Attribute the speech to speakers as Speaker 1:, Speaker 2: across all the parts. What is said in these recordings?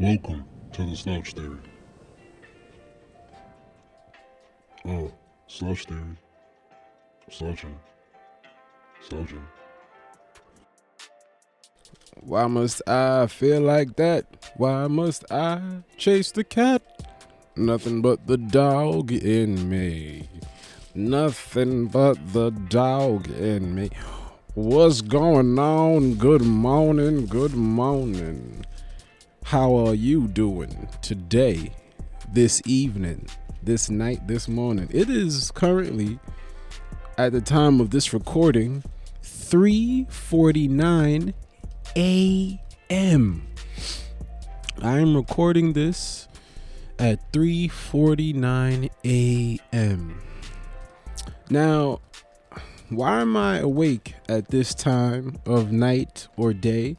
Speaker 1: Welcome to the Slouch Theory. Oh, Slouch Theory. Slouching. Slouching.
Speaker 2: Why must I feel like that? Why must I chase the cat? Nothing but the dog in me. Nothing but the dog in me. What's going on? Good morning, good morning. How are you doing today, this evening, this night, this morning? It is currently, at the time of this recording, 3:49 a.m. I am recording this at 3:49 a.m. Now, why am I awake at this time of night or day?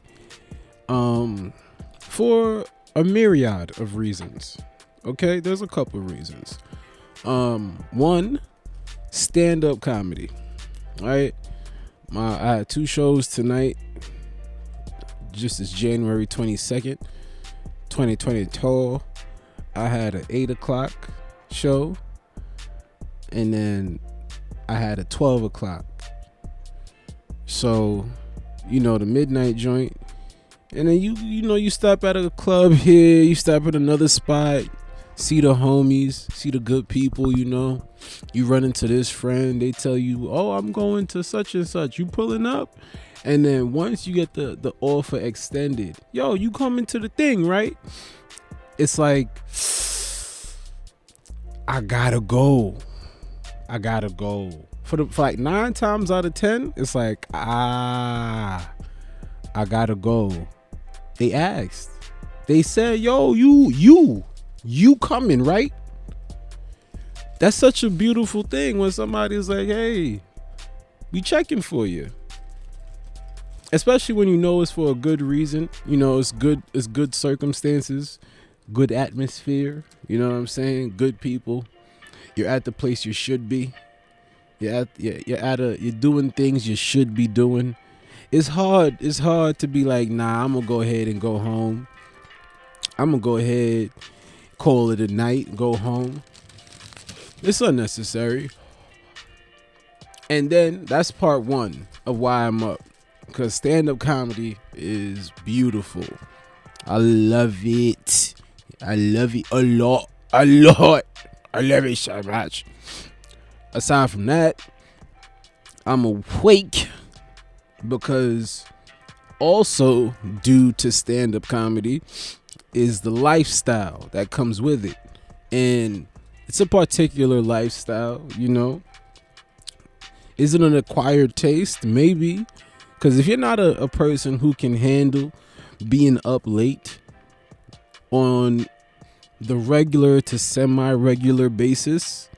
Speaker 2: For a myriad of reasons. Okay, there's a couple of reasons. One, stand-up comedy. All right, I had two shows tonight. Just as January 22nd, 2022. I had an 8 o'clock show, and then I had a 12 o'clock. So, the midnight joint. And then you stop at a club here, you stop at another spot, see the homies, see the good people, you run into this friend, they tell you, oh, I'm going to such and such, you pulling up? And then once you get the offer extended, yo, you coming to the thing, right? It's like, I gotta go. For like 9 times out of 10, it's like, I gotta go. They asked. They said, yo, you coming, right? That's such a beautiful thing when somebody's like, hey, we checking for you. Especially when it's for a good reason. It's good circumstances, good atmosphere. You know what I'm saying? Good people. You're at the place you should be. You're doing things you should be doing. It's hard to be like, nah, I'm gonna go ahead and go home. I'm gonna go ahead, call it a night, go home. It's unnecessary. And then that's part one of why I'm up. Because stand-up comedy is beautiful. I love it. I love it a lot. I love it so much. Aside from that, I'm awake because also due to stand-up comedy is the lifestyle that comes with it. And it's a particular lifestyle, Is it an acquired taste? Maybe. Because if you're not a person who can handle being up late on the regular to semi-regular basis,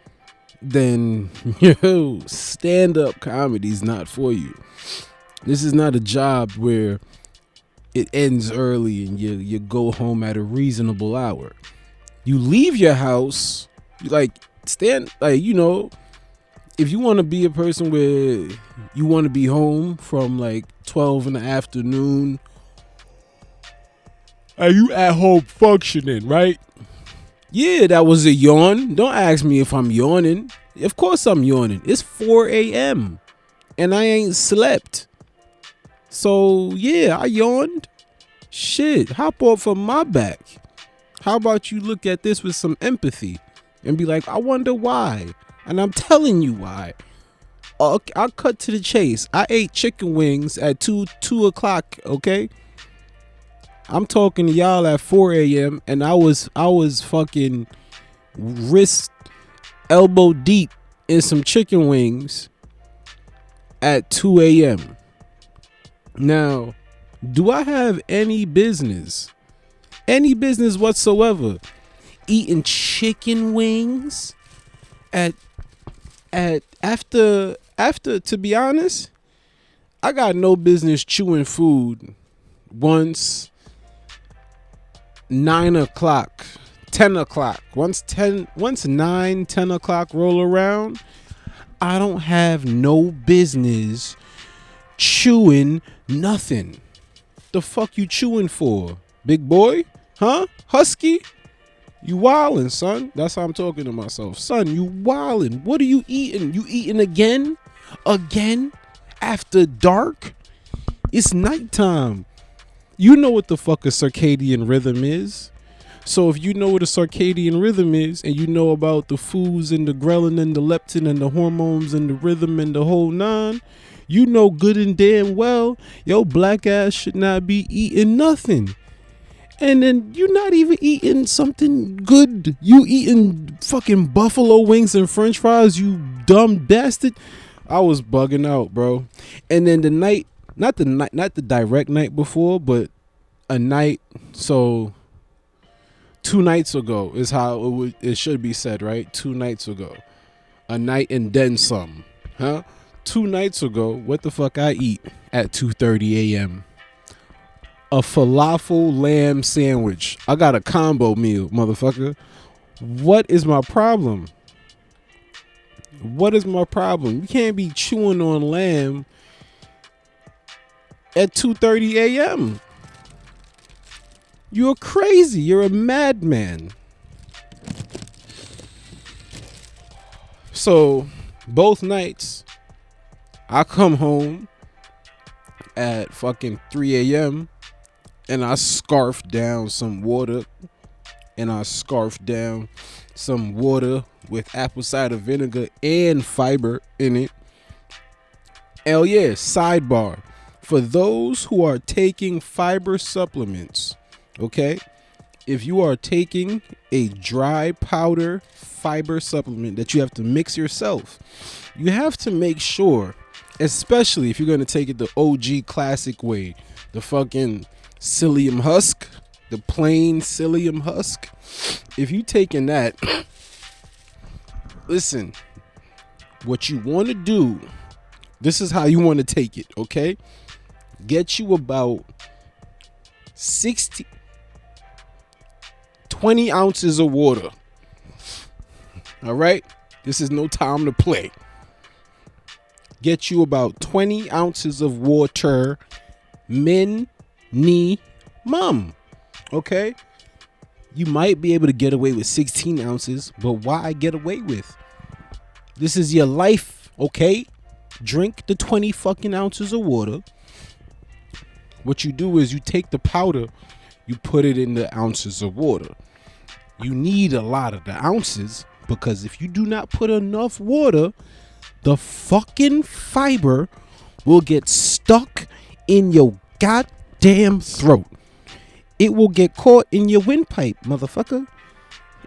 Speaker 2: then stand-up comedy is not for you. This is not a job where it ends early and you go home at a reasonable hour. You leave your house, if you want to be a person where you want to be home from like 12 in the afternoon, are you at home functioning, right? Yeah, that was a yawn. Don't ask me if I'm yawning. Of course I'm yawning. It's 4 a.m. and I ain't slept. So yeah, I yawned. Shit, hop off of my back. How about you look at this with some empathy and be like, I wonder why. And I'm telling you why. I'll cut to the chase. I ate chicken wings at 2 o'clock, okay? I'm talking to y'all at 4 a.m. and I was fucking wrist elbow deep in some chicken wings at 2 a.m. Now, do I have any business whatsoever eating chicken wings at after, to be honest, I got no business chewing food once 9 o'clock, 10 o'clock. Once 9, 10 o'clock roll around, I don't have no business chewing nothing. The fuck you chewing for, big boy? Huh? Husky? You wildin', son. That's how I'm talking to myself. Son, you wildin'. What are you eating? You eating again? Again? After dark? It's nighttime. You know what the fuck a circadian rhythm is. So if you know what a circadian rhythm is, and you know about the foods and the ghrelin and the leptin and the hormones and the rhythm and the whole nine, you know good and damn well your black ass should not be eating nothing. And then you're not even eating something good. You eating fucking buffalo wings and french fries, you dumb bastard. I was bugging out, bro. And then the night, not the direct night before, but a night, so 2 nights ago is how it should be said, right? 2 nights ago. A night and then some. Huh? 2 nights ago, what the fuck I eat at 2:30 a.m.? A falafel lamb sandwich. I got a combo meal, motherfucker. What is my problem? What is my problem? You can't be chewing on lamb at 2:30 a.m. You're crazy. You're a madman. So both nights, I come home at fucking 3 a.m. and I scarf down some water. And I scarf down some water with apple cider vinegar and fiber in it. Hell yeah, sidebar. For those who are taking fiber supplements, okay? If you are taking a dry powder fiber supplement that you have to mix yourself, you have to make sure, especially if you're going to take it the OG classic way, the fucking psyllium husk, the plain psyllium husk. If you taking that, listen, what you want to do, this is how you want to take it, okay? Get you about 20 ounces of water. All right? This is no time to play. Get you about 20 ounces of water minimum. Okay? You might be able to get away with 16 ounces, but why get away with? This is your life, okay? Drink the 20 fucking ounces of water. What you do is you take the powder, you put it in the ounces of water. You need a lot of the ounces because if you do not put enough water, the fucking fiber will get stuck in your goddamn throat. It will get caught in your windpipe, motherfucker.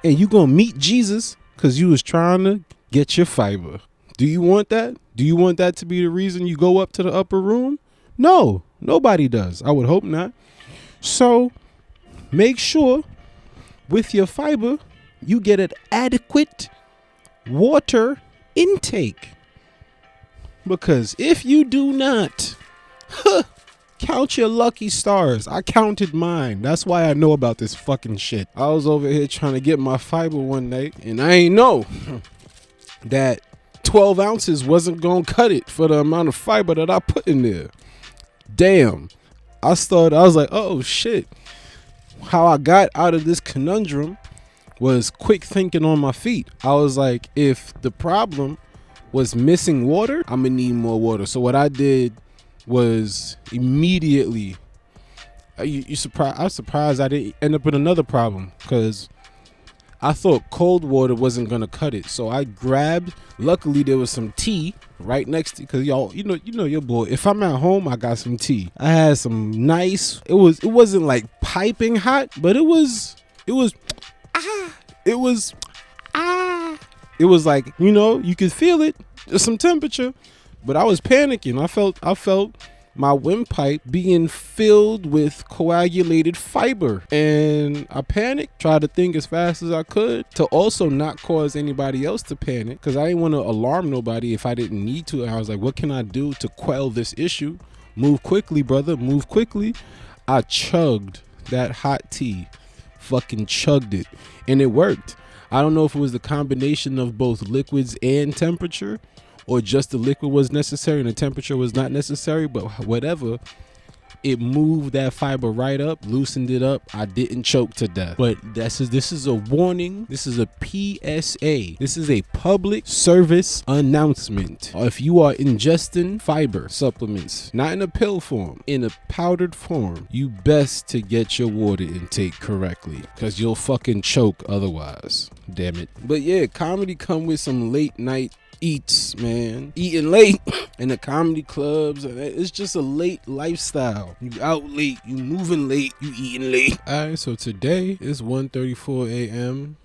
Speaker 2: And you gonna meet Jesus because you was trying to get your fiber. Do you want that? Do you want that to be the reason you go up to the upper room? No, nobody does. I would hope not. So make sure with your fiber, you get an adequate water intake. Because if you do not, count your lucky stars. I counted mine. That's why I know about this fucking shit. I was over here trying to get my fiber one night, and I ain't know that 12 ounces wasn't gonna cut it for the amount of fiber that I put in there. Damn. I was like, oh shit. How I got out of this conundrum was quick thinking on my feet. I was like, if the problem was missing water, I'm gonna need more water. So what I did was immediately, I was surprised I didn't end up with another problem because I thought cold water wasn't gonna cut it. So I grabbed, luckily there was some tea right next to, because y'all, you know your boy, if I'm at home, I got some tea. I had some nice, it wasn't like piping hot, but it was like, you could feel it. There's some temperature, but I was panicking. I felt my windpipe being filled with coagulated fiber, and I panicked, tried to think as fast as I could to also not cause anybody else to panic, because I didn't want to alarm nobody if I didn't need to. And I was like, what can I do to quell this issue? Move quickly, brother, move quickly. I chugged that hot tea, fucking chugged it, and it worked. I don't know if it was the combination of both liquids and temperature, or just the liquid was necessary and the temperature was not necessary, but whatever. It moved that fiber right up, loosened it up. I didn't choke to death. But this is a warning. This is a PSA. This is a public service announcement. If you are ingesting fiber supplements, not in a pill form, in a powdered form, you best to get your water intake correctly, because you'll fucking choke otherwise. Damn it. But yeah, comedy come with some late night eats, man. Eating late in the comedy clubs, it's just a late lifestyle. You out late, you moving late, you eating late. Alright, so today is 1:34 a.m.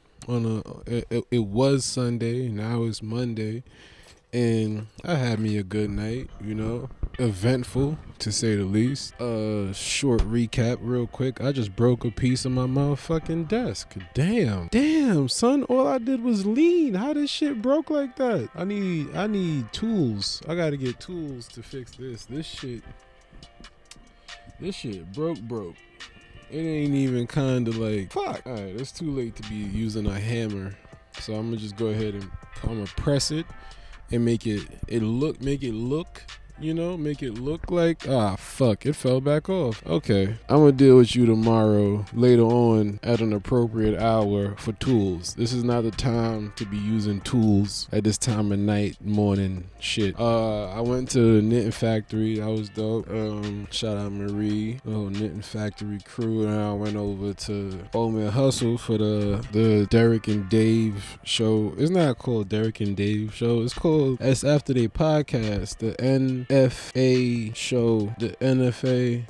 Speaker 2: It was Sunday, now it's Monday, and I had me a good night, eventful to say the least. Short recap real quick. I just broke a piece of my motherfucking desk. Damn, son, all I did was lean. How this shit broke like that? I need tools. I gotta get tools to fix this. This shit broke. It ain't even kind of like, fuck. All right, it's too late to be using a hammer. So I'm gonna just go ahead and I'm gonna press it and make it look like, fuck, it fell back off. Okay, I'm gonna deal with you tomorrow later on at an appropriate hour for tools. This is not the time to be using tools at this time of night, morning shit. I went to the knitting factory. That was dope. Shout out Marie, the whole knitting factory crew. And I went over to Old Man Hustle for the Derek and Dave show. It's not called Derek and Dave show. It's called, it's after they podcast, the NFA show, the NNFA.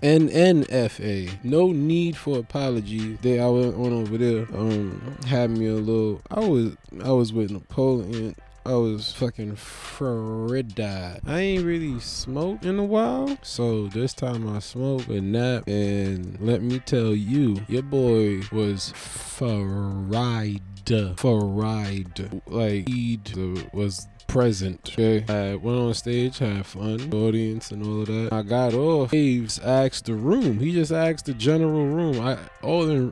Speaker 2: No need for apology. I went over there. Had me a little. I was with Napoleon. I was fucking fried. I ain't really smoked in a while, so this time I smoked a nap, and let me tell you, your boy was fried. Like, weed was present. Okay, I went on stage, had fun, audience and all of that. I got off. Dave's asked the room. He just asked the general room.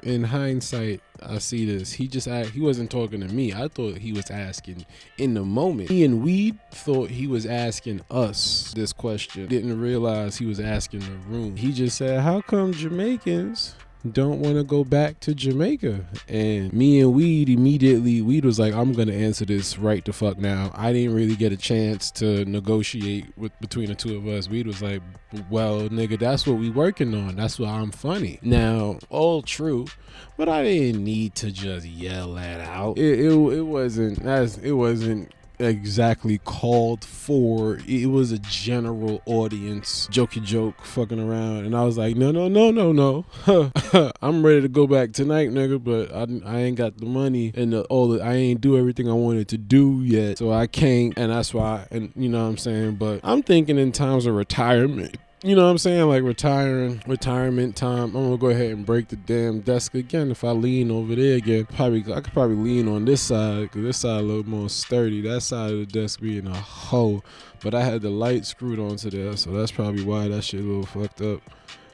Speaker 2: In hindsight, I see this. He wasn't talking to me. I thought he was asking in the moment. Me and Weed thought he was asking us this question. Didn't realize he was asking the room. He just said, "How come Jamaicans don't want to go back to Jamaica?" And me and Weed was like, "I'm gonna answer this right the fuck now." I didn't really get a chance to negotiate between the two of us. Weed was like, "Well, nigga, that's what we working on. That's why I'm funny." Now, all true, but I didn't need to just yell that out. It wasn't exactly called for. It was a general audience jokey joke fucking around, and I was like, no. I'm ready to go back tonight, nigga, but I ain't got the money and I ain't do everything I wanted to do yet, so I can't. And that's why, and you know what I'm saying, but I'm thinking in times of retirement. You know what I'm saying? Like retirement time. I'm gonna go ahead and break the damn desk again. If I lean over there again, I could probably lean on this side, because this side a little more sturdy. That side of the desk being a hoe. But I had the light screwed onto there, so that's probably why that shit a little fucked up.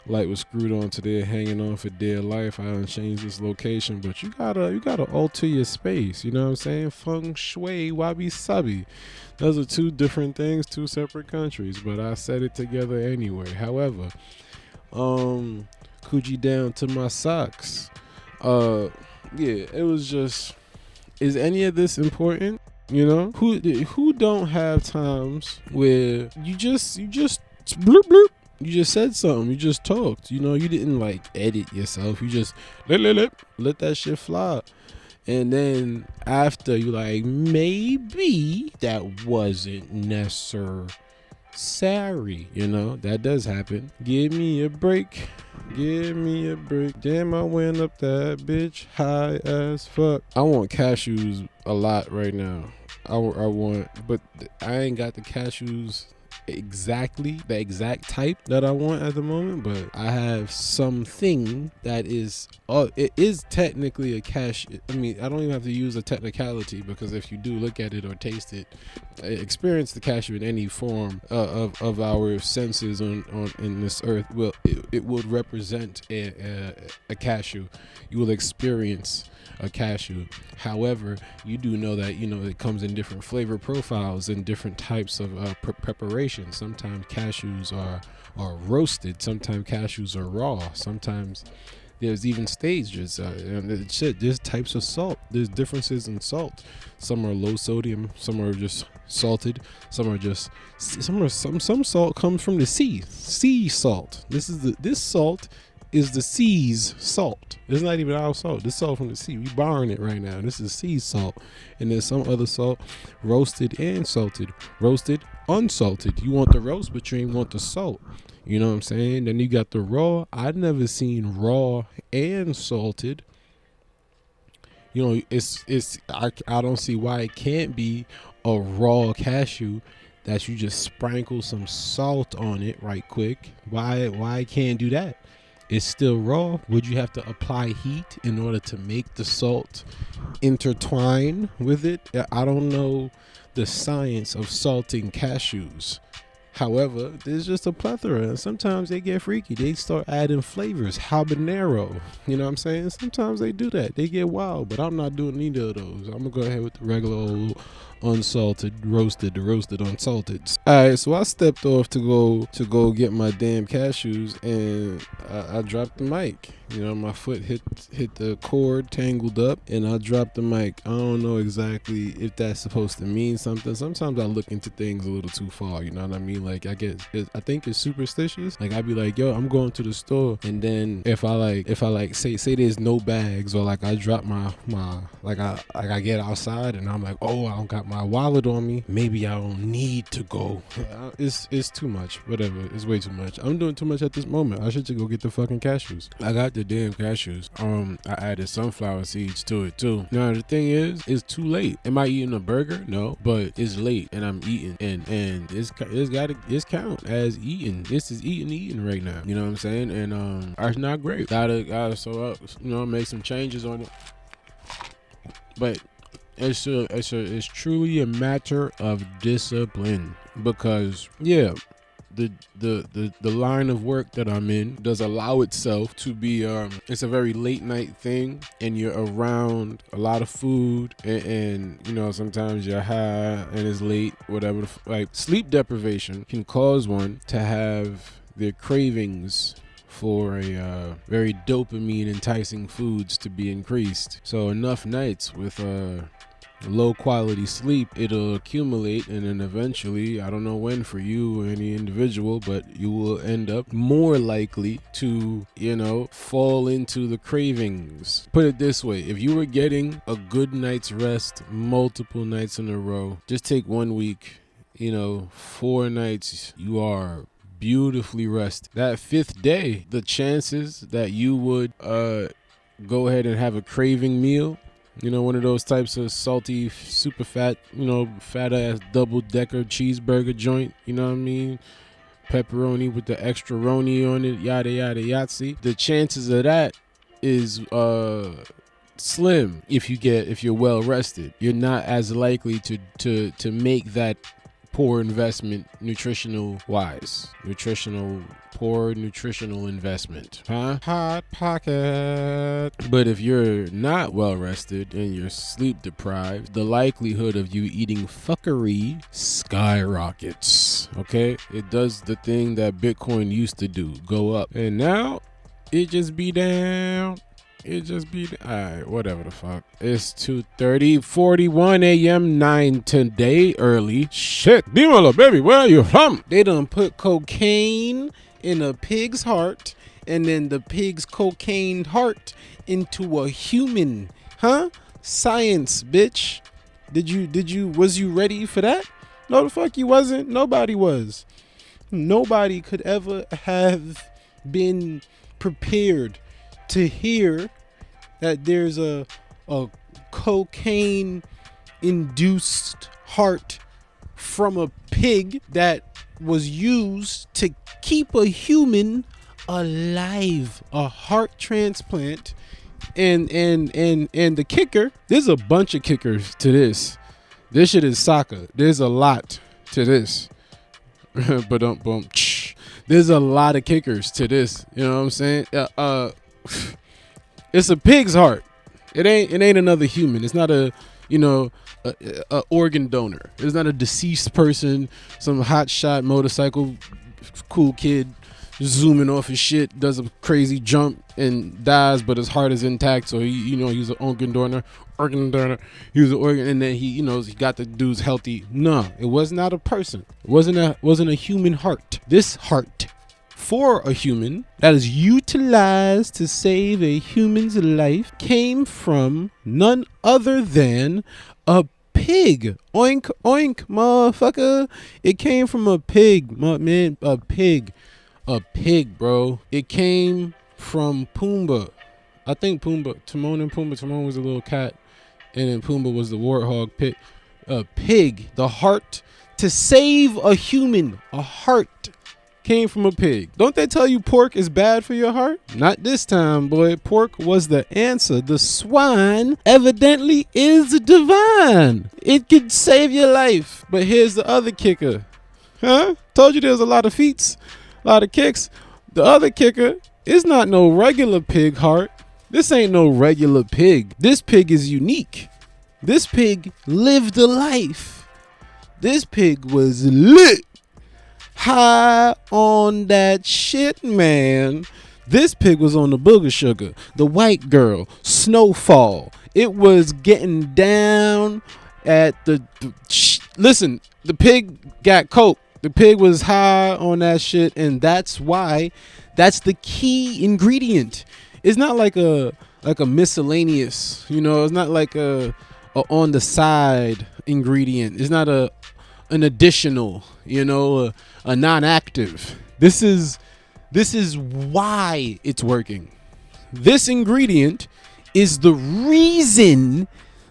Speaker 2: Light was screwed onto there, hanging on for dear life. I haven't changed this location, but you gotta alter your space. You know what I'm saying? Feng shui, wabi sabi. Those are two different things, two separate countries, but I said it together anyway. However, coochie down to my socks. Yeah, it was just, is any of this important? Who don't have times where you just bloop bloop. You just said something. You just talked. You didn't like edit yourself. You just let that shit fly. And then after, you like, maybe that wasn't necessary. That does happen. Give me a break. Damn, I went up that bitch high as fuck. I want cashews a lot right now. I want, but I ain't got the cashews exactly the exact type that I want at the moment, but I have something that is it is technically a cashew. I mean, I don't even have to use a technicality, because if you do look at it or taste it, experience the cashew in any form of our senses on in this earth, it would represent a cashew. You will experience a cashew. However, you do know that it comes in different flavor profiles and different types of preparation. fermentation. Sometimes cashews are roasted. Sometimes cashews are raw. Sometimes there's even stages. And there's types of salt. There's differences in salt. Some are low sodium. Some are just salted. Some salt comes from the sea salt. This salt is the sea's salt. It's not even our salt. This salt from the sea. We borrowing it right now. This is sea salt. And there's some other salt, roasted and salted. Roasted, unsalted. You want the roast, but you ain't want the salt. You know what I'm saying? Then you got the raw. I've never seen raw and salted. You know, I don't see why it can't be a raw cashew that you just sprinkle some salt on it right quick. Why can't do that? It's still raw. Would you have to apply heat in order to make the salt intertwine with it? I don't know the science of salting cashews. However, there's just a plethora, and sometimes they get freaky. They start adding flavors, habanero. You know what I'm saying? Sometimes they do that. They get wild, but I'm not doing either of those. I'm gonna go ahead with the regular old unsalted, roasted unsalted. All right, so I stepped off to go get my damn cashews, and I dropped the mic. You know, my foot hit the cord, tangled up, and I dropped the mic. I don't know exactly if that's supposed to mean something. Sometimes I look into things a little too far. You know what I mean? Like I think it's superstitious. Like I'd be like, yo, I'm going to the store, and then if I say there's no bags, or like I drop my I get outside and I'm like, oh, I don't got my wallet on me. Maybe I don't need to go. It's too much. Whatever. It's way too much. I'm doing too much at this moment. I should just go get the fucking cashews. I got the damn cashews. I added sunflower seeds to it too. Now the thing is, it's too late. Am I eating a burger? No, but it's late and I'm eating, and it's count as eating. This is eating right now. You know what I'm saying? And it's not great. Gotta make some changes on it. But it's truly a matter of discipline, because the line of work that I'm in does allow itself to be it's a very late night thing, and you're around a lot of food, and you know, sometimes you're high and it's late, whatever. Like sleep deprivation can cause one to have their cravings for a very dopamine enticing foods to be increased. So enough nights with low quality sleep, it'll accumulate, and then eventually, I don't know when for you or any individual, but you will end up more likely to, fall into the cravings. Put it this way, if you were getting a good night's rest multiple nights in a row, just take 1 week, 4 nights, you are beautifully rested. That 5th day, the chances that you would go ahead and have a craving meal, one of those types of salty, super fat, fat ass double-decker cheeseburger joint, you know what I mean? Pepperoni with the extra roni on it, yada, yada, yahtzee. The chances of that is slim if you're well rested. You're not as likely to make that poor investment nutritional investment, hot pocket. But if you're not well rested and you're sleep deprived, the likelihood of you eating fuckery skyrockets. Okay, it does the thing that Bitcoin used to do, go up, and now it just be down. Alright, whatever the fuck. It's 2:41 a.m. 9 today, early. Shit, Dimala, baby, where are you from? They done put cocaine in a pig's heart, and then the pig's cocaine heart into a human. Huh? Science, bitch. Was you ready for that? No, the fuck you wasn't. Nobody was. Nobody could ever have been prepared to hear that there's a cocaine induced heart from a pig that was used to keep a human alive, a heart transplant. And the kicker, there's a bunch of kickers to this. This shit is soccer. There's a lot to this. But there's a lot of kickers to this. You know what I'm saying? It's a pig's heart. It ain't another human. It's not a a organ donor. It's not a deceased person, some hotshot motorcycle cool kid zooming off his shit, does a crazy jump and dies, but his heart is intact. So he's an organ donor. He was an organ, and then he got the dude's healthy. No, it was not a person. It wasn't a human heart. This heart for a human that is utilized to save a human's life came from none other than a pig. Oink oink, motherfucker. It came from a pig, man. A pig, bro. It came from Pumbaa. I think Pumbaa, Timon and Pumbaa. Timon was a little cat, and then Pumbaa was the warthog. Pig. The heart to save a human. A heart came from a pig. Don't they tell you pork is bad for your heart? Not this time, boy. Pork was the answer. The swine evidently is divine. It could save your life. But here's the other kicker. Told you there's a lot of feats, a lot of kicks. The other kicker is not no regular pig heart. This ain't no regular pig. This pig is unique. This pig lived a life. This pig was lit. High on that shit, man. This pig was on the booger sugar, the white girl, snowfall. It was getting down at listen, the pig got coke. The pig was high on that shit, and that's the key ingredient. It's not like a miscellaneous, it's not like a on the side ingredient. It's not an additional, a non-active. This is why it's working. This ingredient is the reason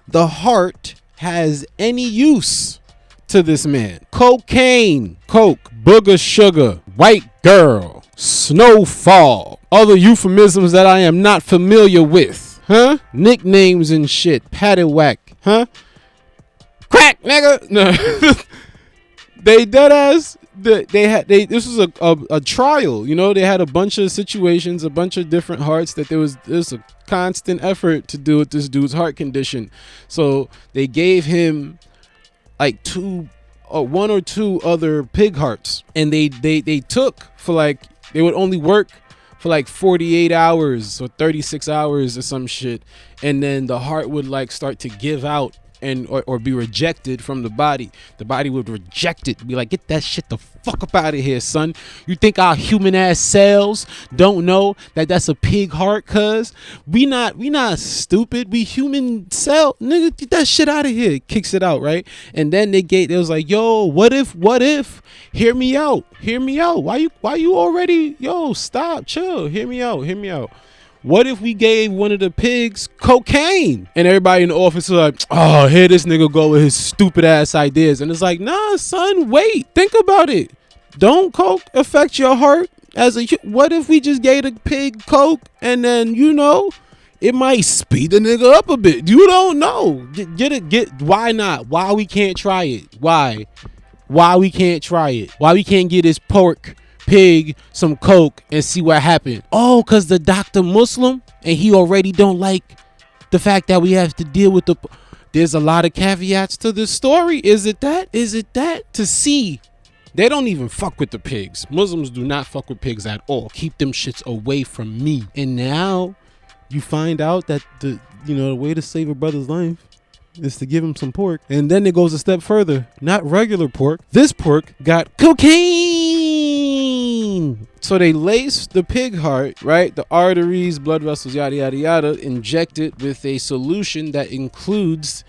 Speaker 2: the heart has any use to this man. Cocaine, coke, booger sugar, white girl, snowfall, other euphemisms that I am not familiar with. Nicknames and shit. Paddywhack. Crack, nigga. No. They dead ass. This was a trial. They had a bunch of situations, a bunch of different hearts that there's a constant effort to do with this dude's heart condition. So they gave him like one or two other pig hearts, and they took they would only work for like 48 hours or 36 hours or some shit, and then the heart would start to give out or be rejected from the body. The body would reject it, be like, get that shit the fuck up out of here, son. You think our human ass cells don't know that that's a pig heart? Cuz we not stupid. We human cell, nigga. Get that shit out of here. Kicks it out, right? And then they was like, yo, what if? Hear me out. Why you already? Yo, stop, chill. Hear me out. What if we gave one of the pigs cocaine? And everybody in the office is like, oh, here this nigga go with his stupid ass ideas. And it's like, nah, son, wait. Think about it. Don't coke affect your heart? What if we just gave the pig coke and then, it might speed the nigga up a bit. You don't know. Why not? Why we can't try it? Why we can't try it? Why we can't get this pig some coke and see what happened? Oh, cause the doctor Muslim and he already don't like the fact that we have to deal with there's a lot of caveats to this story. Is it that to see? They don't even fuck with the pigs. Muslims do not fuck with pigs at all. Keep them shits away from me. And now you find out that the way to save a brother's life is to give him some pork. And then it goes a step further. Not regular pork. This pork got cocaine. So they lace the pig heart, right? The arteries, blood vessels, yada, yada, yada, inject it with a solution that includes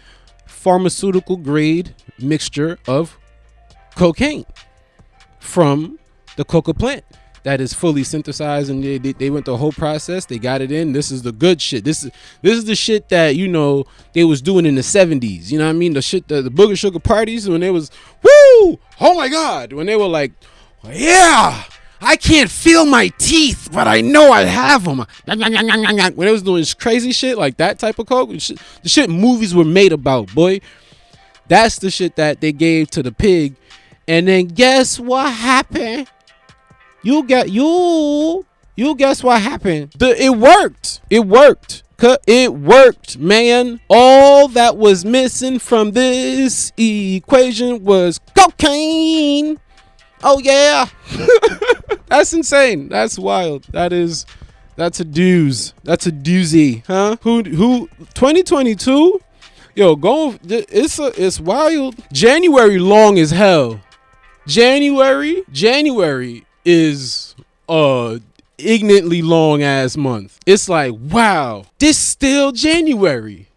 Speaker 2: pharmaceutical grade mixture of cocaine from the coca plant. That is fully synthesized, and they went the whole process. They got it in. This is the good shit. This is the shit that they was doing in the 70s. You know what I mean? The shit, the booger sugar parties when they was woo. Oh my god, when they were like, yeah, I can't feel my teeth, but I know I have them. When they was doing this crazy shit like that type of coke, the shit movies were made about, boy. That's the shit that they gave to the pig, and then guess what happened? You guess what happened? It worked. 'Cause it worked, man. All that was missing from this equation was cocaine. Oh yeah. That's insane. That's wild. That's a doozy. That's a doozy, huh? Who 2022? Yo, it's wild. January long as hell. January is ignorantly long ass month. It's like, wow, this still January.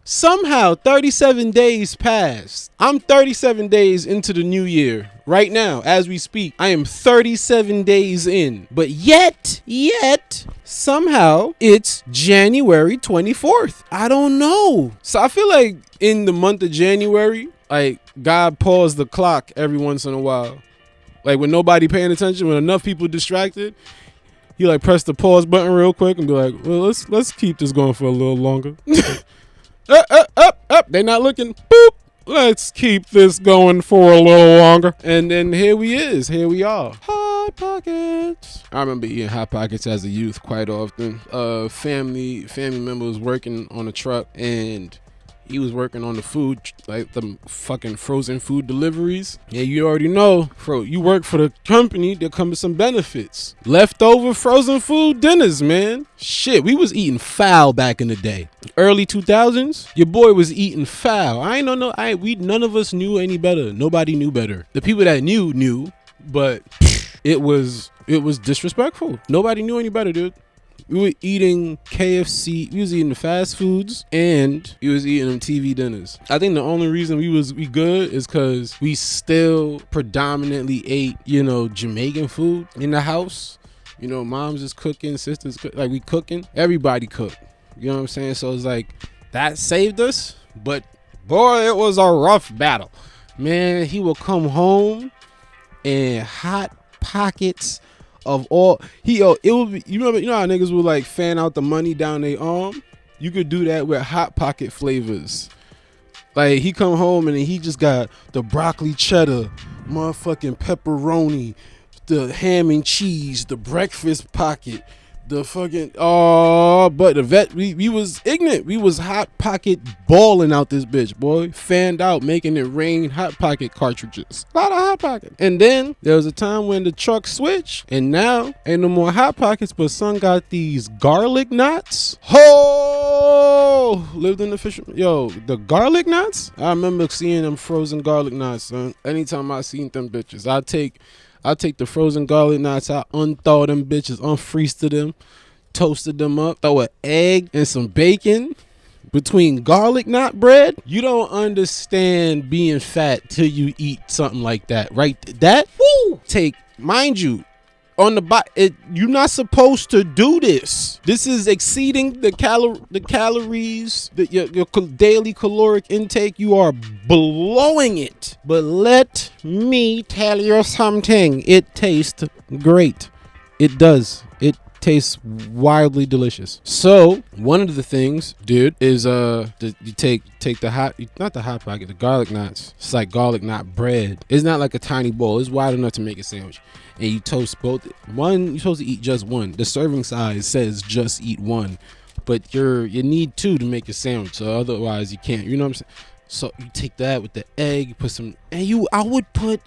Speaker 2: Somehow 37 days passed. I'm 37 days into the new year right now as we speak. I am 37 days in, but yet somehow it's January 24th. I don't know. So I feel like in the month of January, like God paused the clock every once in a while. Like when nobody paying attention, when enough people distracted, he like press the pause button real quick and be like, well, let's keep this going for a little longer. Up. They not looking. Boop. Let's keep this going for a little longer. And then here we are. Hot Pockets. I remember eating Hot Pockets as a youth quite often. Family member was working on a truck and he was working on the food, like the fucking frozen food deliveries. Yeah, you already know, you work for the company, there come some benefits. Leftover frozen food dinners, man. Shit, we was eating foul back in the day. Early 2000s, your boy was eating foul. None of us knew any better. Nobody knew better. The people that knew, but it was disrespectful. Nobody knew any better, dude. We were eating KFC, we was eating the fast foods, and we was eating them TV dinners. I think the only reason we good is because we still predominantly ate, Jamaican food in the house. Moms is cooking, sisters cook, like we cooking, everybody cook. You know what I'm saying? So it's like, that saved us, but boy, it was a rough battle. Man, he will come home and Hot Pockets of all it would be, you know how niggas would like fan out the money down their arm? You could do that with Hot Pocket flavors. Like he come home and he just got the broccoli cheddar, motherfucking pepperoni, the ham and cheese, the breakfast pocket, the fucking but the vet, we was ignorant. We was Hot Pocket balling out this bitch, boy. Fanned out, making it rain Hot Pocket cartridges. A lot of Hot Pocket. And then there was a time when the truck switched, and now ain't no more Hot Pockets, but son got these garlic knots. Lived in the fish. Yo, the garlic knots? I remember seeing them frozen garlic knots, son. Anytime I seen them bitches, I take the frozen garlic knots, I unthaw them bitches, unfreezed them, toasted them up, throw an egg and some bacon between garlic knot bread. You don't understand being fat till you eat something like that, right? That, mind you, on the you're not supposed to do this. This is exceeding the calories, your daily caloric intake. You are blowing it. But let me tell you something. It tastes great. It does. It tastes wildly delicious. So one of the things, dude, is you take not the Hot Pocket, the garlic knots. It's like garlic knot bread. It's not like a tiny bowl. It's wide enough to make a sandwich. And you toast both. One, you're supposed to eat just one. The serving size says just eat one, but you need two to make a sandwich. So otherwise you can't. You know what I'm saying? So you take that with the egg, you put some, and I would put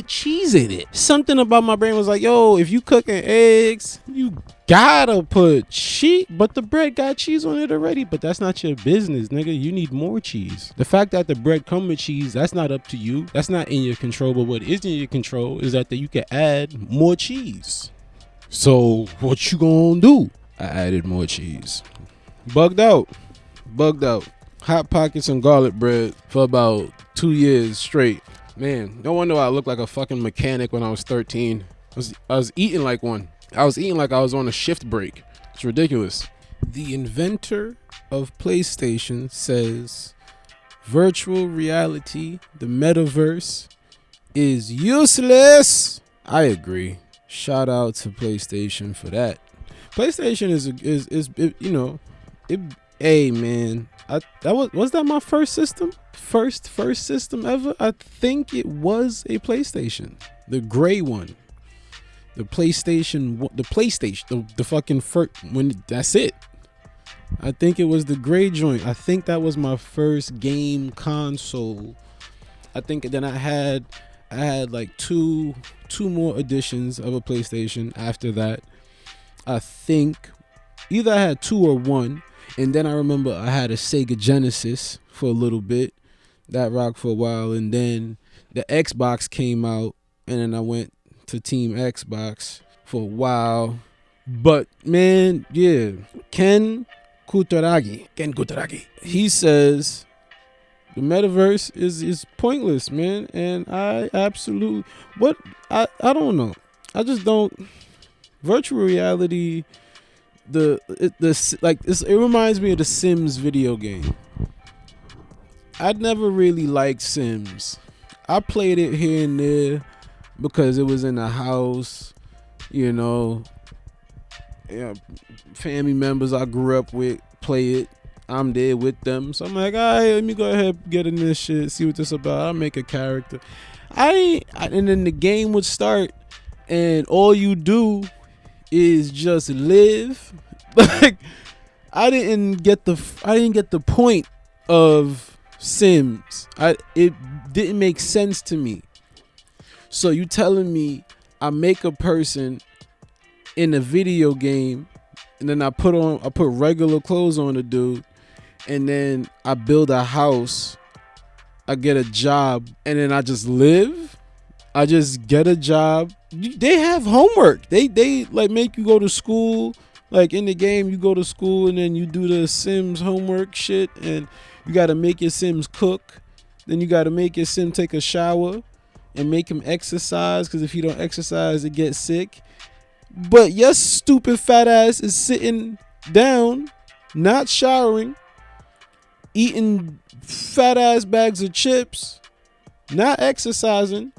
Speaker 2: cheese in it. Something about my brain was like, yo, if you cooking eggs, you gotta put cheese, but the bread got cheese on it already. But that's not your business, nigga. You need more cheese. The fact that the bread come with cheese, that's not up to you. That's not in your control. But what is in your control is that you can add more cheese. So what you gonna do? I added more cheese. Bugged out. Hot Pockets and garlic bread for about 2 years straight. Man, no wonder I looked like a fucking mechanic when I was 13. I was eating like one. I was eating like I was on a shift break. It's ridiculous. The inventor of PlayStation says virtual reality, the MetaVerse, is useless. I agree. Shout out to PlayStation for that. PlayStation hey man, was that my first system? First system ever? I think it was a PlayStation, the gray one. The PlayStation, the fucking first, when that's it. I think it was the gray joint. I think that was my first game console. I think then I had like two more editions of a PlayStation after that. I think either I had two or one, and then I remember I had a Sega Genesis for a little bit. That rocked for a while, and then the Xbox came out, and then I went to Team Xbox for a while. But man, yeah, Ken Kutaragi, he says the metaverse is pointless, man, and I absolutely I don't know. I just don't. Virtual reality, it reminds me of the Sims video game. I'd never really liked Sims. I played it here and there because it was in the house, you know. Yeah, family members I grew up with play it. I'm there with them, so I'm like, all right, let me go ahead get in this shit, see what this about. I'll make a character. And then the game would start, and all you do is just live. Like I didn't get the point of Sims. It didn't make sense to me. So you telling me I make a person in a video game, and then I put regular clothes on the dude, and then I build a house, I get a job, and then I just live? I just get a job. They have homework. They like make you go to school. Like in the game, you go to school and then you do the Sims homework shit, and you got to make your Sims cook. Then you got to make your Sim take a shower and make him exercise, because if he don't exercise, it gets sick. But your stupid fat ass is sitting down, not showering, eating fat ass bags of chips, not exercising,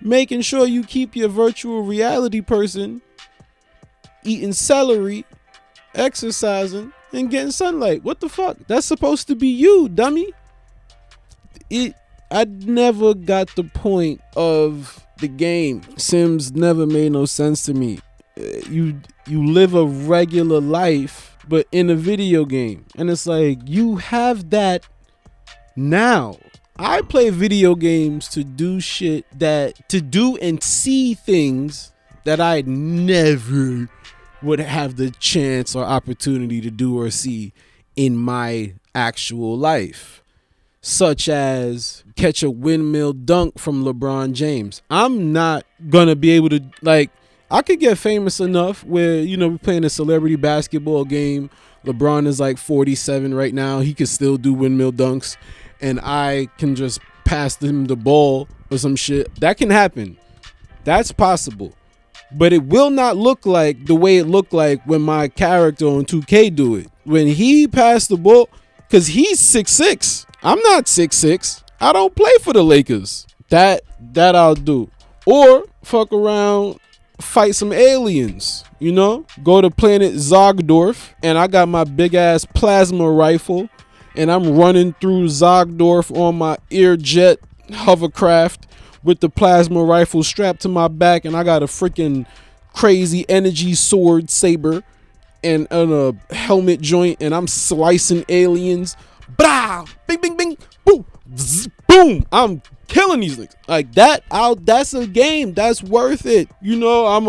Speaker 2: making sure you keep your virtual reality person eating celery, exercising, and getting sunlight. What the fuck? That's supposed to be you, dummy. I never got the point of the game. Sims never made no sense to me. You live a regular life, but in a video game, and it's like you have that now. I play video games to do shit to do and see things that I never would have the chance or opportunity to do or see in my actual life, such as catch a windmill dunk from LeBron James. I'm not gonna be able to, like, I could get famous enough where, you know, we're playing a celebrity basketball game. LeBron is like 47 right now. He could still do windmill dunks, and I can just pass him the ball or some shit. That can happen. That's possible. But it will not look like the way it looked like when my character on 2K do it. When he passed the ball, because he's 6'6". I'm not 6'6". I don't play for the Lakers. That I'll do. Or fuck around, fight some aliens, you know? Go to planet Zogdorf, and I got my big ass plasma rifle, and I'm running through Zogdorf on my Airjet hovercraft with the plasma rifle strapped to my back, and I got a freaking crazy energy sword saber and a helmet joint, and I'm slicing aliens. Blah! Bing, bing, bing! Boom! Zzz, boom! I'm killing these things. Like that, that's a game. That's worth it. You know, I'm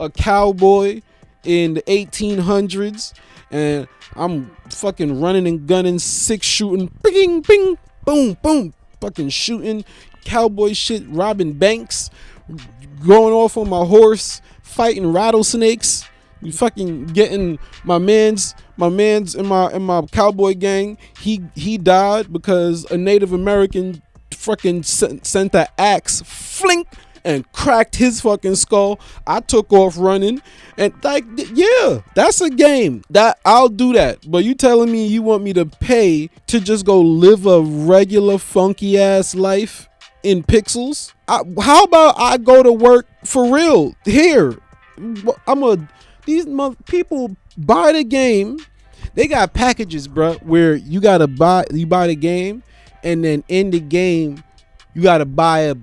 Speaker 2: a cowboy in the 1800s, and I'm fucking running and gunning, 6 shooting, bing, bing, boom, boom, fucking shooting, cowboy shit, robbing banks, going off on my horse, fighting rattlesnakes, fucking getting my man's in my cowboy gang. He died because a Native American fucking sent the axe, flink, and cracked his fucking skull. I took off running, and like, yeah, that's a game that I'll do that. But you telling me you want me to pay to just go live a regular funky ass life in pixels? How about I go to work for real here? These people buy the game. They got packages, bro, where you buy the game, and then in the game you gotta buy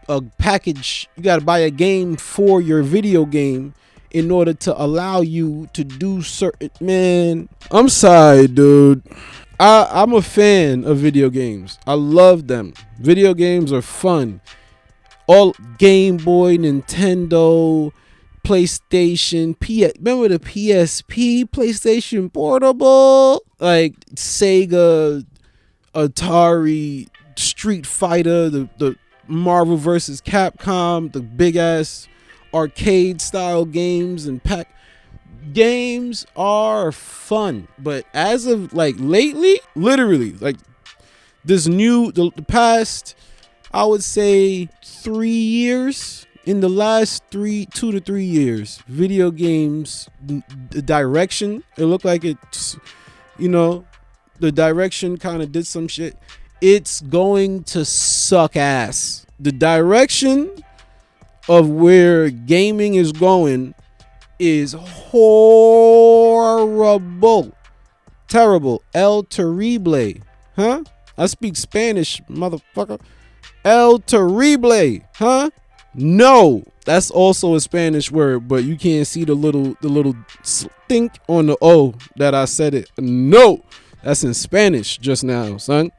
Speaker 2: a package. You gotta buy a game for your video game in order to allow you to do certain. Man, I'm sorry, dude. I'm a fan of video games. I love them. Video games are fun. All Game Boy, Nintendo, PlayStation, remember the PSP, PlayStation Portable, like Sega, Atari, Street Fighter, the Marvel vs. Capcom, the big ass arcade style games and pack. Games are fun, but as of like lately, literally like this the past, I would say 3 years, in the last 2 to 3 years, video games, the direction, it looked like it's, the direction kind of did some shit. It's going to suck ass. The direction of where gaming is going is horrible. Terrible. El terrible. Huh? I speak Spanish, motherfucker. El terrible. Huh? No. That's also a Spanish word, but you can't see the little stink on the O that I said it. No. That's in Spanish just now, son.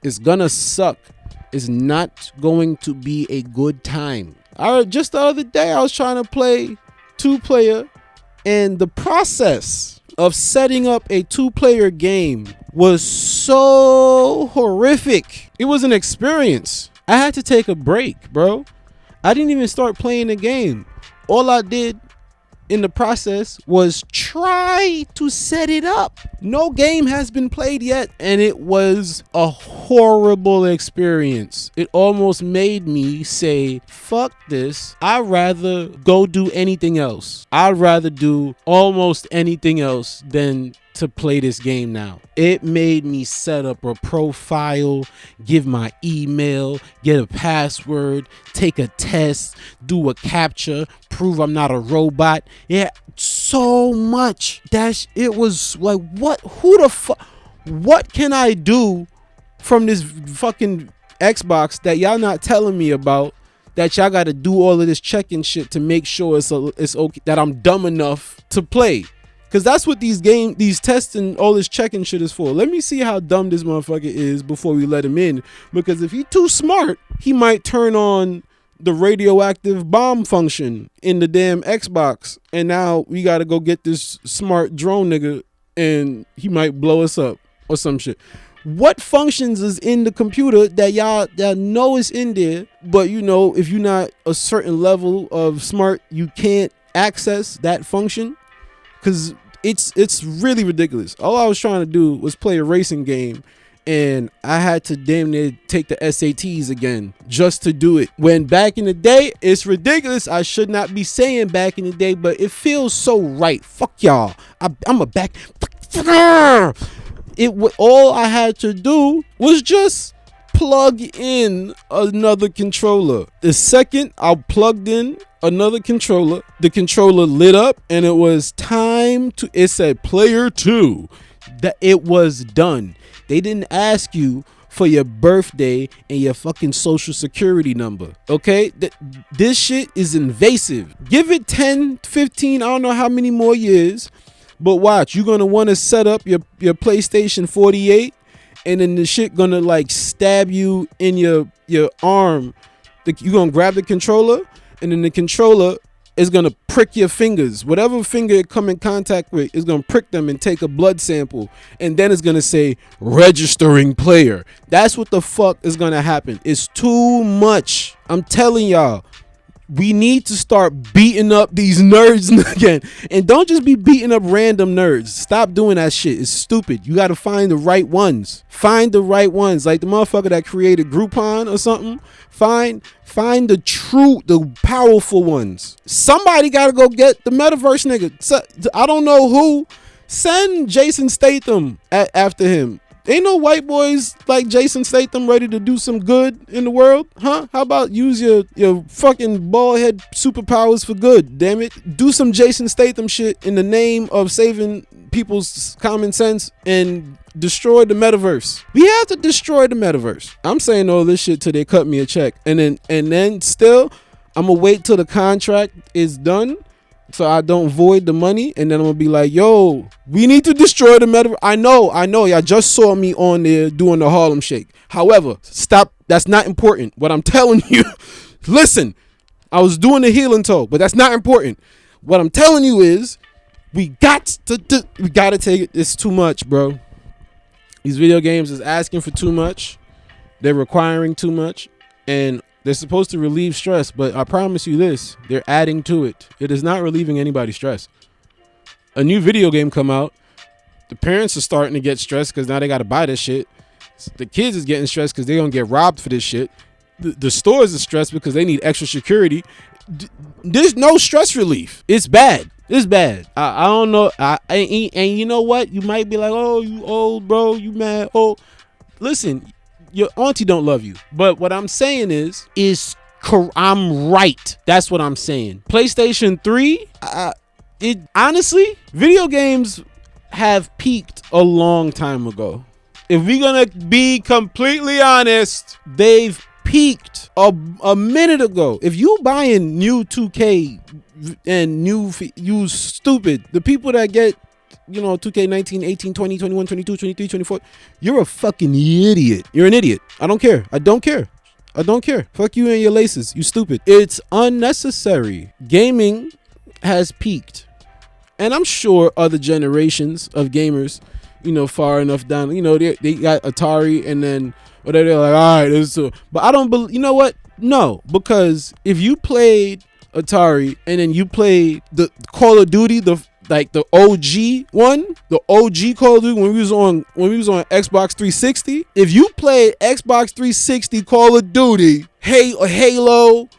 Speaker 2: It's gonna suck. It's not going to be a good time. Just the other day, I was trying to play 2-player, and the process of setting up a 2-player game was so horrific. It was an experience. I had to take a break, bro. I didn't even start playing the game. All I did in the process was try to set it up. No game has been played yet, and it was a horrible experience. It almost made me say, fuck this. I'd rather go do anything else. I'd rather do almost anything else than to play this game now. It made me set up a profile, give my email, get a password, take a test, do a captcha, prove I'm not a robot. Yeah, so much. It was like, what can I do from this fucking Xbox that y'all not telling me about, that y'all got to do all of this checking shit to make sure it's okay, that I'm dumb enough to play? Because that's what these tests and all this checking shit is for. Let me see how dumb this motherfucker is before we let him in. Because if he's too smart, he might turn on the radioactive bomb function in the damn Xbox. And now we got to go get this smart drone nigga, and he might blow us up or some shit. What functions is in the computer that y'all know is in there, but if you're not a certain level of smart, you can't access that function? Because it's really ridiculous. All I was trying to do was play a racing game, and I had to damn near take the SATs again just to do it. When back in the day, it's ridiculous. I should not be saying back in the day, but it feels so right. Fuck y'all. I'm a back. All I had to do was just plug in another controller. The second I plugged in another controller, the controller lit up, and it was it said player 2. That it was done. They didn't ask you for your birthday and your fucking social security number. Okay? This shit is invasive. Give it 10, 15, I don't know how many more years, but watch, you're gonna want to set up your PlayStation 48, and then the shit gonna like stab you in your arm. You're gonna grab the controller, and then the controller is gonna prick your fingers. Whatever finger it come in contact with is gonna prick them and take a blood sample, and then it's gonna say registering player. That's what the fuck is gonna happen. It's too much. I'm telling y'all. We need to start beating up these nerds again. And don't just be beating up random nerds. Stop doing that shit. It's stupid. You got to find the right ones. Find the right ones. Like the motherfucker that created Groupon or something. Find the powerful ones. Somebody got to go get the MetaVerse nigga. I don't know who. Send Jason Statham after him. Ain't no white boys like Jason Statham ready to do some good in the world, huh? How about use your fucking bald head superpowers for good, damn it. Do some Jason Statham shit in the name of saving people's common sense and destroy the metaverse. We have to destroy the metaverse. I'm saying all this shit till they cut me a check. And then still, I'm gonna wait till the contract is done. so I don't void the money, and then I'm gonna be like, yo, we need to destroy the metaverse. I know, y'all just saw me on there doing the Harlem Shake. However, stop. That's not important. What I'm telling you, listen, I was doing the healing toe, but that's not important. What I'm telling you is, we gotta take it. It's too much, bro. These video games is asking for too much. They're requiring too much, and they're supposed to relieve stress, but I promise you this, they're adding to it. It is not relieving anybody's stress. A new video game come out, the parents are starting to get stressed because now they got to buy this shit. The kids is getting stressed because they're going to get robbed for this shit. The stores are stressed because they need extra security. There's no stress relief. It's bad. It's bad. I don't know. And you know what? You might be like, oh, you old, bro. You mad. Oh, listen. Your auntie don't love you. But what I'm saying is I'm right. That's what I'm saying. PlayStation 3, it honestly, video games have peaked a long time ago. If we're gonna be completely honest, they've peaked a minute ago. If you buying new 2K and you stupid, the people that get 2K 19, 18, 20, 21, 22, 23, 24. You're a fucking idiot. You're an idiot. I don't care. I don't care. Fuck you and your laces. You stupid. It's unnecessary. Gaming has peaked. And I'm sure other generations of gamers, far enough down, they got Atari and then whatever, they're like, all right, this is so. But I don't believe, you know what? No, because if you played Atari and then you played the Call of Duty, the OG one, the OG Call of Duty when we was on Xbox 360. If you played Xbox 360 Call of Duty, Halo,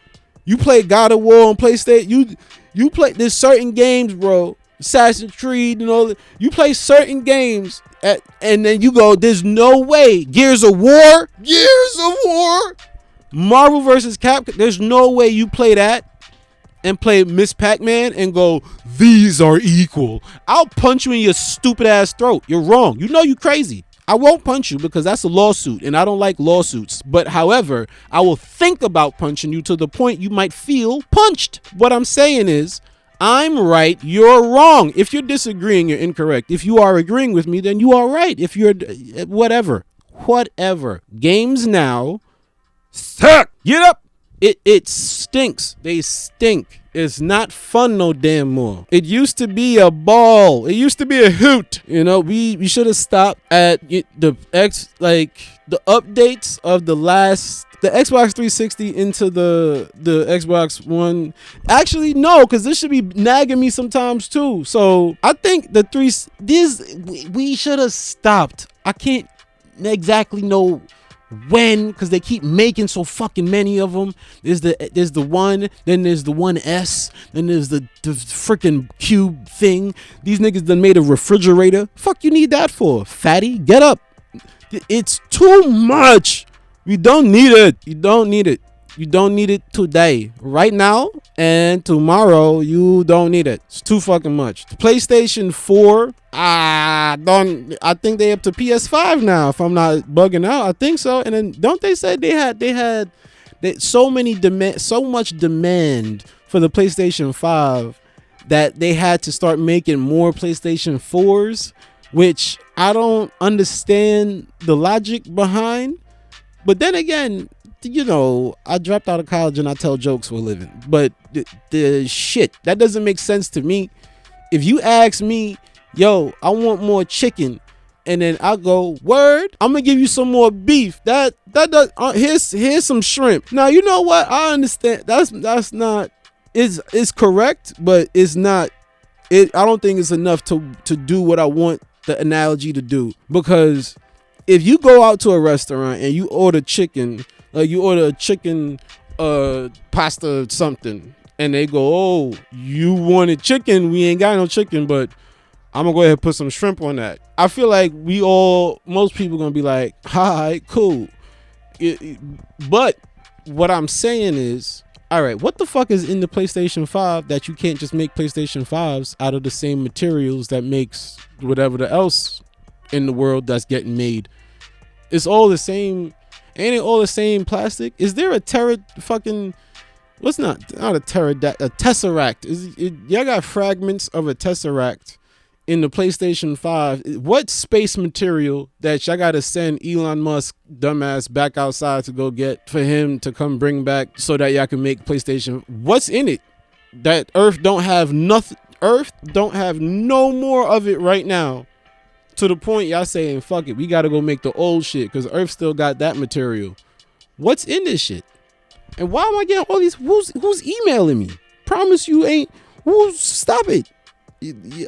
Speaker 2: you play God of War on PlayStation, you play, there's certain games, bro, Assassin's Creed, you play certain games and then you go, there's no way. Gears of War, Marvel vs. Capcom, there's no way you play that and play Miss Pac-Man and go, these are equal. I'll punch you in your stupid ass throat. You're wrong. You crazy. I won't punch you because that's a lawsuit and I don't like lawsuits. But however, I will think about punching you to the point you might feel punched. What I'm saying is, I'm right, you're wrong. If you're disagreeing, you're incorrect. If you are agreeing with me, then you are right. If you're whatever. Games now suck. Get up. It stinks. They stink. It's not fun no damn more. It used to be a ball. It used to be a hoot. We should have stopped at the updates of the Xbox 360 into the Xbox One. Actually, no, because this should be nagging me sometimes too. So I think we should have stopped. I can't exactly know when, because they keep making so fucking many of them. There's the one, then there's the 1S, then there's the freaking cube thing. These niggas done made a refrigerator. Fuck you need that for, fatty? Get up. It's too much. You don't need it. You don't need it today, right now, and tomorrow. You don't need it. It's too fucking much. The PlayStation 4, I think they up to PS5 now, if I'm not bugging out. I think so. And then don't they say they had so much demand for the PlayStation 5 that they had to start making more PlayStation 4s, which I don't understand the logic behind. But then again, I dropped out of college and I tell jokes for a living. But the shit, that doesn't make sense to me. If you ask me, yo, I want more chicken, and then I go, word, I'm gonna give you some more beef. That does. Here's some shrimp. Now you know what? I understand. That's not. It's correct, but it's not. I don't think it's enough to do what I want the analogy to do. Because if you go out to a restaurant and you order chicken, like you order a chicken pasta something, and they go, oh, you wanted chicken, we ain't got no chicken, but I'm gonna go ahead and put some shrimp on that. I feel like most people gonna be like, all right, cool. But what I'm saying is, all right, what the fuck is in the PlayStation 5 that you can't just make PlayStation 5s out of the same materials that makes whatever else in the world that's getting made? It's all the same. Ain't it all the same plastic? Is there a fucking What's not a pterodactyl? A tesseract. Y'all got fragments of a tesseract in the PlayStation 5. What space material that y'all gotta send Elon Musk dumbass back outside to go get for him to come bring back so that y'all can make PlayStation? What's in it that Earth don't have nothing? Earth don't have no more of it right now, to the point y'all saying fuck it, we gotta go make the old shit because Earth still got that material. What's in this shit? And why am I getting all these? Who's emailing me? Promise you ain't. Stop it.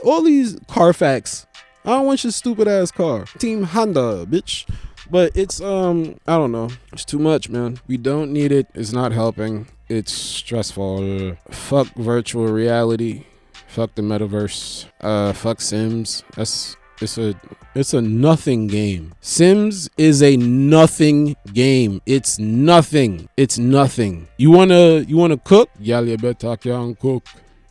Speaker 2: All these Carfax. I don't want your stupid ass car. Team Honda, bitch. But it's I don't know. It's too much, man. We don't need it. It's not helping. It's stressful. Fuck virtual reality. Fuck the metaverse. Fuck Sims. It's a nothing game. Sims is a nothing game. It's nothing. It's nothing. You wanna cook? Y'all you better can cook.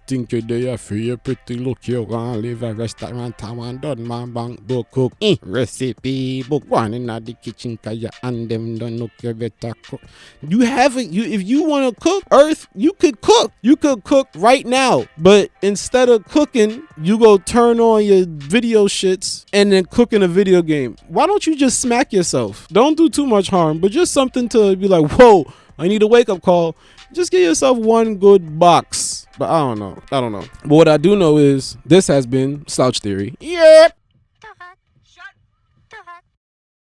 Speaker 2: Think you're there for your pretty look. You're gonna live a restaurant. Taiwan done man bank book cook. Recipe book one in the kitchen. Kaya and them don't look your better cook. You haven't. If you wanna cook, Earth, you could cook. You could cook right now. But instead of cooking, you go turn on your video shits and then cook in a video game. Why don't you just smack yourself? Don't do too much harm, but just something to be like, whoa, I need a wake up call. Just give yourself one good box. But I don't know. But what I do know is this has been Slouch Theory. Yep.